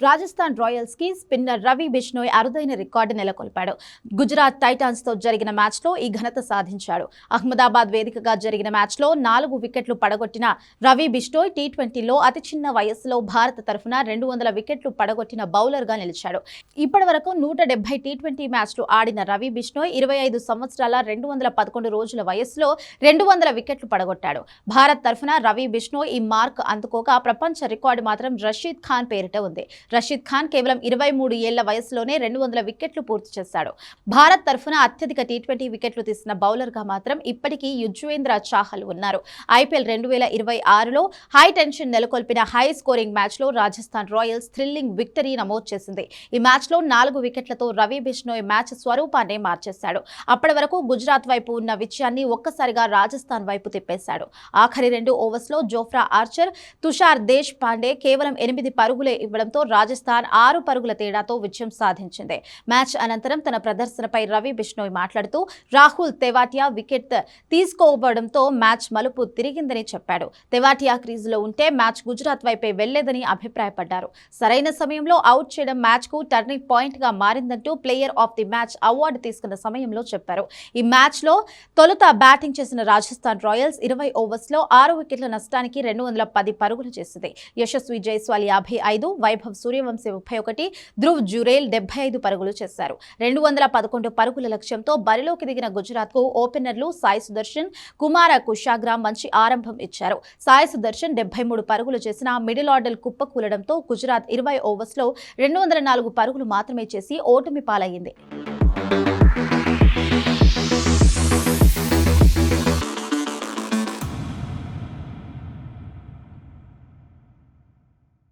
Rajasthan Royals కి spinner Ravi Bishnoi అరుదైన record నెలకొల్పాడు. Gujarat Titans తో జరిగిన మ్యాచ్ లో ఈ ఘనత సాధించాడు. అహ్మదాబాద్ వేదికగా జరిగిన మ్యాచ్ లో 4 వికెట్లు పడగొట్టిన రవి బిష్నోయ్ టీ20లో అతి చిన్న వయస్సులో భారత తరఫున 200 వికెట్లు పడగొట్టిన బౌలర్ గా నిలిచాడు. ఇప్పటి వరకు 170 టీ20 మ్యాచ్లు ఆడిన రవి బిష్నోయ్ 25 సంవత్సరాల 211 రోజుల వయస్సులో 200 వికెట్లు పడగొట్టాడు. భారత్ తరఫున రవి బిష్నోయ్ ఈ మార్క్ అందుకోగా ప్రపంచ రికార్డు మాత్రం రషీద్ ఖాన్ పేరిట ఉంది. రషీద్ ఖాన్ కేవలం 23 ఏళ్ల వయసులోనే 200 వికెట్లు పూర్తి చేశాడు. భారత్ తరఫున అత్యధిక టీ20 వికెట్లు తీసిన బౌలర్ గా మాత్రం ఇప్పటికీ యుజ్వేంద్ర చాహల్ ఉన్నారు. ఐపీఎల్ 2026లో హై టెన్షన్ నెలకొల్పిన హై స్కోరింగ్ మ్యాచ్ లో రాజస్థాన్ రాయల్స్ థ్రిల్లింగ్ విక్టరీ నమోదు చేసింది. ఈ మ్యాచ్ లో 4 వికెట్లతో రవి బిష్నోయ్ మ్యాచ్ స్వరూపాన్ని మార్చేశాడు. అప్పటి వరకు గుజరాత్ వైపు ఉన్న విజయాన్ని ఒక్కసారిగా రాజస్థాన్ వైపు తిప్పేశాడు. ఆఖరి 2 ఓవర్స్ లో జోఫ్రా ఆర్చర్, తుషార్ దేశ్ పాండే కేవలం 8 పరుగులే ఇవ్వడంతో రాజస్థాన్ 6 పరుగుల తేడాతో విజయం సాధించింది. మ్యాచ్ అనంతరం తన ప్రదర్శనపై రవి బిష్నోయ్ మాట్లాడుతూ రాహుల్ తెవాటియా వికెట్ తీసుకోవడంతో మ్యాచ్ మలుపు తిరిగిందని చెప్పాడు. తెవాటియా క్రీజులో ఉంటే మ్యాచ్ గుజరాత్ వైపే వెళ్లేదని అభిప్రాయపడ్డారు. సరైన సమయంలో అవుట్ చేయడం మ్యాచ్ కు టర్నింగ్ పాయింట్ గా మారిందంటూ player of the match award తీసుకున్న సమయంలో చెప్పారు. ఈ మ్యాచ్ లో తొలుత బ్యాటింగ్ చేసిన రాజస్థాన్ రాయల్స్ 20 ఓవర్స్ లో 6 వికెట్ల నష్టానికి 210 పరుగులు చేసింది. యశస్వి జైస్వాల్ 55, వైభవ్ సూర్యవంశీ 31, ధ్రువ్ జురేల్ 75 పరుగులు చేశారు. 211 పరుగుల లక్ష్యంతో బరిలోకి దిగిన గుజరాత్ కు ఓపెనర్లు సాయి సుదర్శన్, కుమార కుషాగ్రా మంచి ఆరంభం ఇచ్చారు. సాయి సుదర్శన్ 73 పరుగులు చేసిన మిడిల్ ఆర్డర్ కుప్పకూలడంతో గుజరాత్ 20 ఓవర్స్ లో 204 పరుగులు మాత్రమే చేసి ఓటమి పాలయ్యింది.